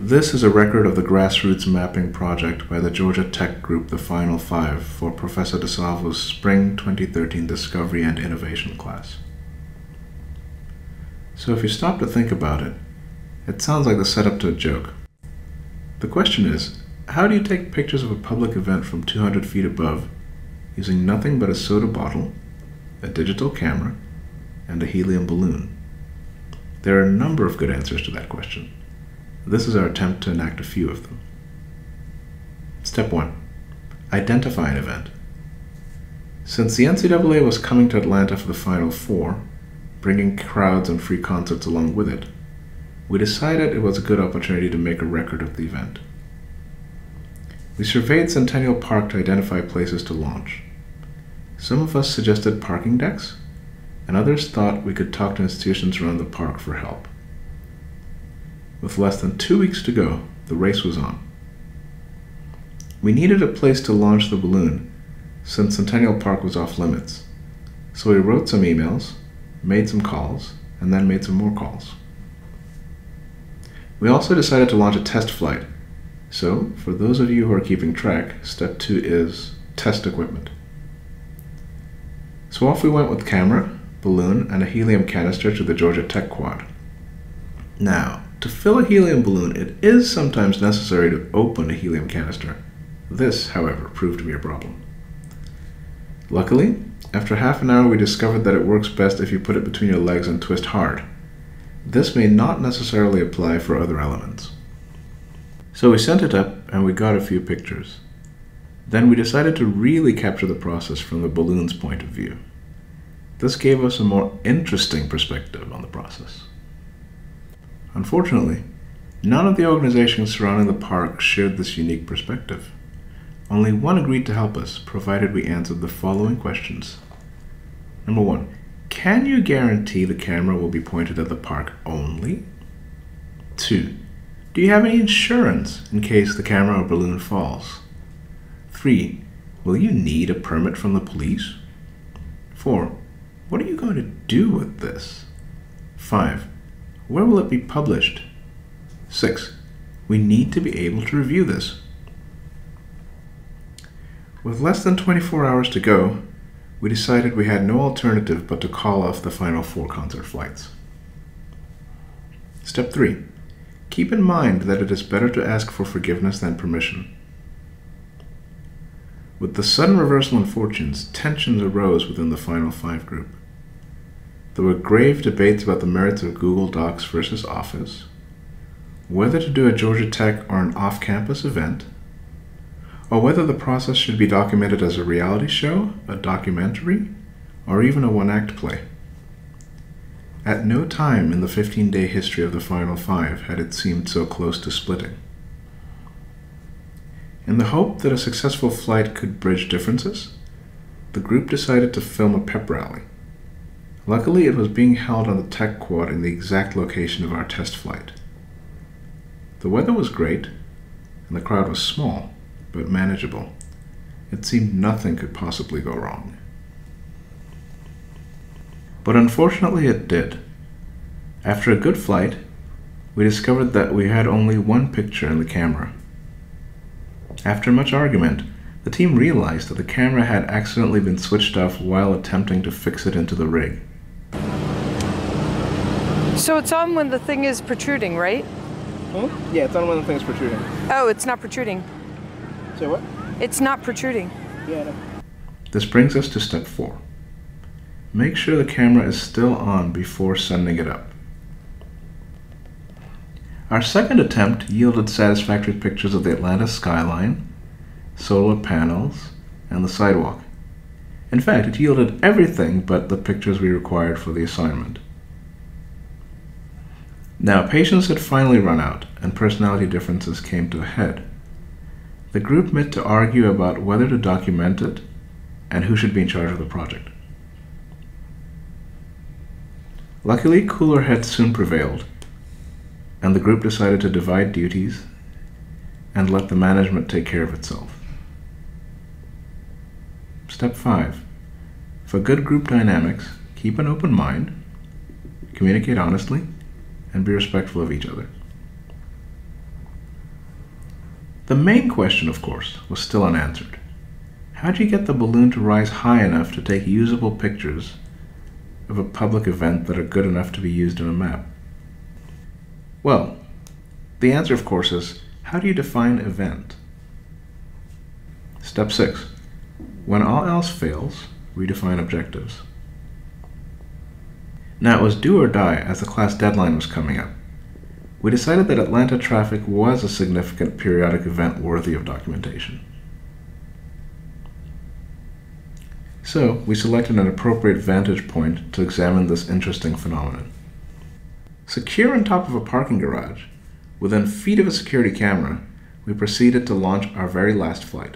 This is a record of the grassroots mapping project by the Georgia Tech group, the Final Five, for Professor DiSalvos' Spring 2013 Discovery and Innovation class. So if you stop to think about it, it sounds like the setup to a joke. The question is, how do you take pictures of a public event from 200 feet above using nothing but a soda bottle, a digital camera, and a helium balloon? There are a number of good answers to that question. This is our attempt to enact a few of them. Step 1. Identify an event. Since the NCAA was coming to Atlanta for the Final Four, bringing crowds and free concerts along with it, we decided it was a good opportunity to make a record of the event. We surveyed Centennial Park to identify places to launch. Some of us suggested parking decks, and others thought we could talk to institutions around the park for help. With less than 2 weeks to go, the race was on. We needed a place to launch the balloon since Centennial Park was off limits, so we wrote some emails, made some calls, and then made some more calls. We also decided to launch a test flight, so for those of you who are keeping track, step 2 is test equipment. So off we went with camera, balloon, and a helium canister to the Georgia Tech quad. Now, to fill a helium balloon, it is sometimes necessary to open a helium canister. This, however, proved to be a problem. Luckily, after half an hour we discovered that it works best if you put it between your legs and twist hard. This may not necessarily apply for other elements. So we sent it up and we got a few pictures. Then we decided to really capture the process from the balloon's point of view. This gave us a more interesting perspective on the process. Unfortunately, none of the organizations surrounding the park shared this unique perspective. Only one agreed to help us, provided we answered the following questions. Number 1, can you guarantee the camera will be pointed at the park only? 2, do you have any insurance in case the camera or balloon falls? 3, will you need a permit from the police? 4, what are you going to do with this? 5, where will it be published? 6, we need to be able to review this. With less than 24 hours to go, we decided we had no alternative but to call off the Final Four concert flights. Step 3. Keep in mind that it is better to ask for forgiveness than permission. With the sudden reversal in fortunes, tensions arose within the Final Five group. There were grave debates about the merits of Google Docs versus Office, whether to do a Georgia Tech or an off-campus event, or whether the process should be documented as a reality show, a documentary, or even a one-act play. At no time in the 15-day history of the Final Five had it seemed so close to splitting. In the hope that a successful flight could bridge differences, the group decided to film a pep rally. Luckily, it was being held on the Tech Quad in the exact location of our test flight. The weather was great, and the crowd was small, but manageable. It seemed nothing could possibly go wrong. But unfortunately it did. After a good flight, we discovered that we had only one picture in the camera. After much argument, the team realized that the camera had accidentally been switched off while attempting to fix it into the rig. So it's on when the thing is protruding, right? Huh? Yeah, it's on when the thing is protruding. Oh, it's not protruding. Say what? It's not protruding. Yeah, I know. This brings us to step 4. Make sure the camera is still on before sending it up. Our second attempt yielded satisfactory pictures of the Atlanta skyline, solar panels, and the sidewalk. In fact, it yielded everything but the pictures we required for the assignment. Now, patience had finally run out, and personality differences came to a head. The group met to argue about whether to document it and who should be in charge of the project. Luckily, cooler heads soon prevailed, and the group decided to divide duties and let the management take care of itself. Step 5. For good group dynamics, keep an open mind, communicate honestly, and be respectful of each other. The main question, of course, was still unanswered. How do you get the balloon to rise high enough to take usable pictures of a public event that are good enough to be used in a map? Well, the answer, of course, is how do you define event? Step 6. When all else fails, we define objectives. Now, it was do or die as the class deadline was coming up. We decided that Atlanta traffic was a significant periodic event worthy of documentation. So, we selected an appropriate vantage point to examine this interesting phenomenon. Secure on top of a parking garage, within feet of a security camera, we proceeded to launch our very last flight.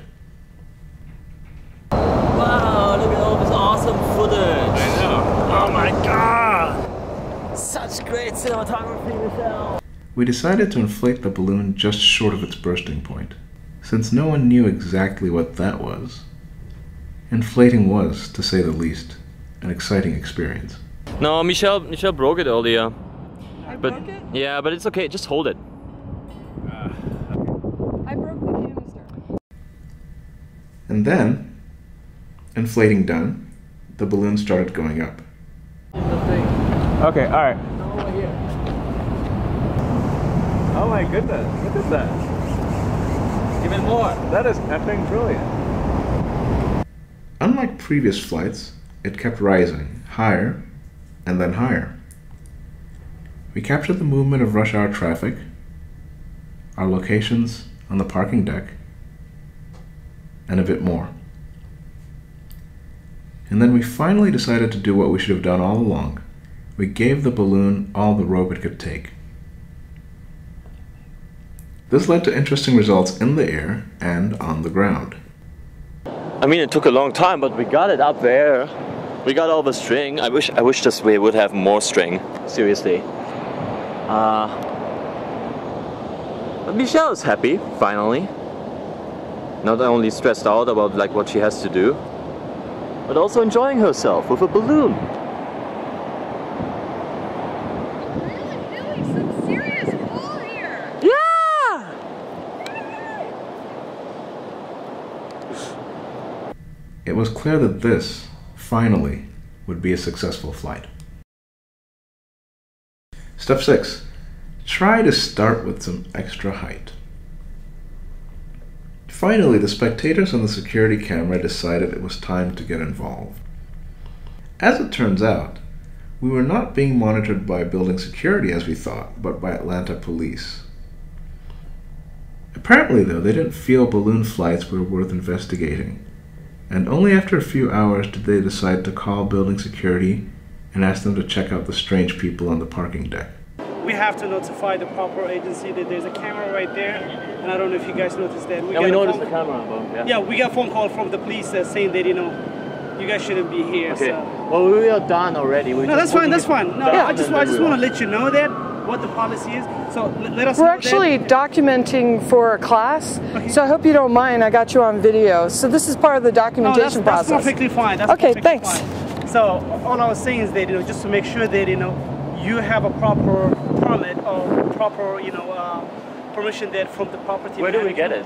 Wow, look at all this awesome footage! I know. Oh my god! Such great cinematography, Michelle! We decided to inflate the balloon just short of its bursting point. Since no one knew exactly what that was, inflating was, to say the least, an exciting experience. No, Michelle broke it earlier. Broke it? Yeah, but it's okay, just hold it. I broke the canister. And then, inflating done, the balloon started going up. Okay, alright. Oh my goodness, look at that. Give it more. That is effing brilliant. Unlike previous flights, it kept rising, higher, and then higher. We captured the movement of rush hour traffic, our locations on the parking deck, and a bit more. And then we finally decided to do what we should have done all along. We gave the balloon all the rope it could take. This led to interesting results in the air and on the ground. I mean, it took a long time, but we got it up there. We got all the string. I wish this way would have more string. Seriously. But Michelle is happy, finally. Not only stressed out about like what she has to do, but also enjoying herself with a balloon. Really some serious pull here. Yeah! It was clear that this, finally, would be a successful flight. Step 6. Try to start with some extra height. Finally, the spectators on the security camera decided it was time to get involved. As it turns out, we were not being monitored by building security as we thought, but by Atlanta police. Apparently, though, they didn't feel balloon flights were worth investigating, and only after a few hours did they decide to call building security and ask them to check out the strange people on the parking deck. We have to notify the proper agency that there's a camera right there, and I don't know if you guys noticed that. We noticed the camera, but yeah, we got a phone call from the police saying that, you know, you guys shouldn't be here. okay. So. Well, we are done already. No, that's fine, that's fine. No, Yeah. I just want to let you know that, what the policy is. So let us know We're actually documenting for a class, so I hope you don't mind. I got you on video. So this is part of the documentation process. That's perfectly fine. That's Okay, perfectly thanks. Fine. So all I was saying is that, you know, just to make sure that, you know, you have a proper permit or proper, you know, permission there from the property Where do we management.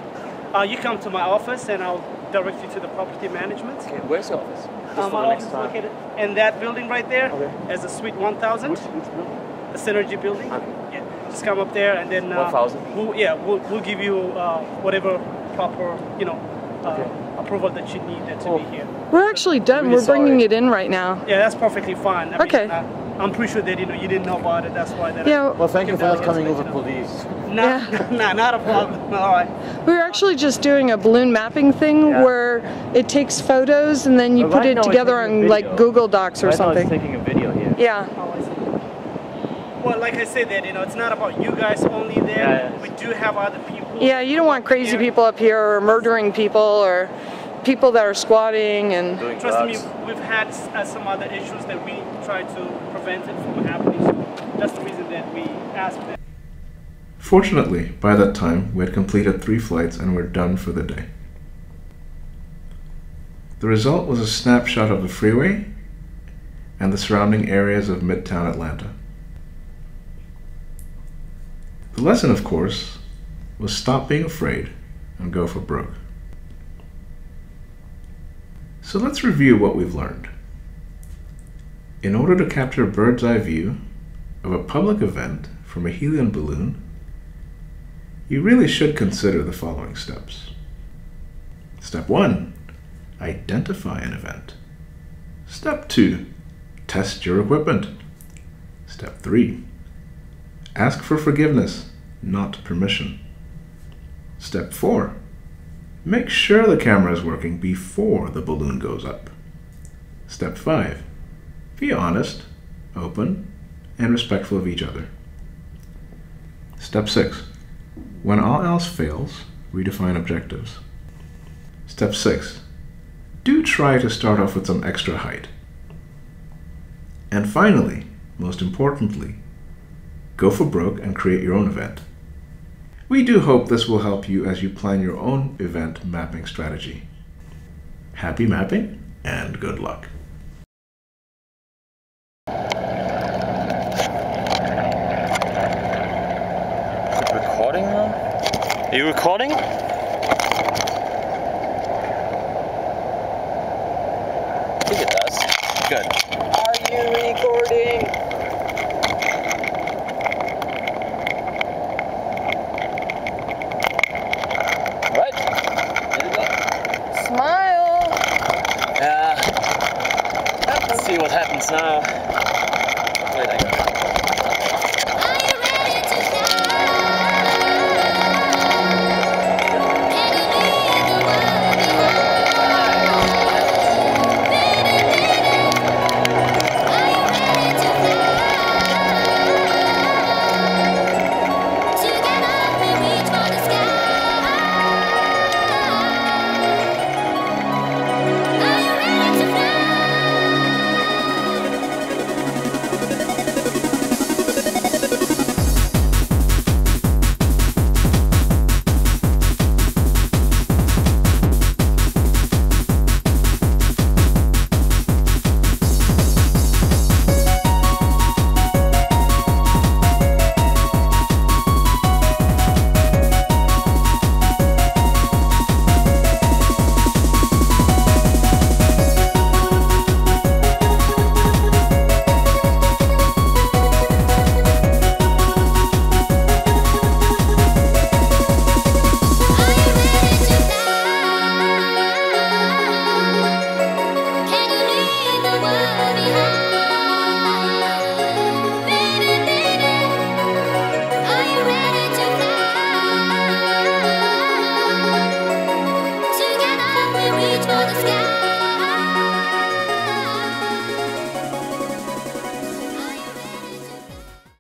get it? You come to my office and I'll direct you to the property management. Okay, where's your office? Just for My the next office is time. located in that building right there, Okay. as a suite 1000, Which building? the Synergy building. Okay. Yeah, just come up there and then 1000? we'll give you whatever proper, you know, Okay. approval that you need there to be here. We're actually done. Really We're bringing sorry. it in right now. Yeah, that's perfectly fine. I mean, Okay. I'm pretty sure that, you know, you didn't know about it. That's why that. Yeah, Well, thank you for not coming over you know. police. Not a problem. All right. we were actually just doing a balloon mapping thing Yeah. where it takes photos and then you But put right it now it's together taking a on video. like Google Docs or Right now it's something. taking a video here. Yeah. Oh, I see. Well, like I said, that, you know, it's not about you guys only there. Yeah. We do have other people. Yeah, you don't want crazy here. people up here or murdering people or people that are squatting and Doing Trust me, drugs. we've had some other issues that we try to prevent it from happening. So that's the reason that we asked them. Fortunately, by that time, we had completed 3 flights and were done for the day. The result was a snapshot of the freeway and the surrounding areas of Midtown Atlanta. The lesson, of course, was stop being afraid and go for broke. So let's review what we've learned. In order to capture a bird's eye view of a public event from a helium balloon, you really should consider the following steps. Step 1. Identify an event. Step 2. Test your equipment. Step 3. Ask for forgiveness, not permission. Step 4. Make sure the camera is working before the balloon goes up. Step 5. Be honest, open, and respectful of each other. Step 6. When all else fails, redefine objectives. Step 6. Do try to start off with some extra height. And finally, most importantly, go for broke and create your own event. We do hope this will help you as you plan your own event mapping strategy. Happy mapping and good luck. Recording now? Are you recording? I think it does. Good. Are you recording? Right? There you go. Smile! Yeah. Let's see what happens now.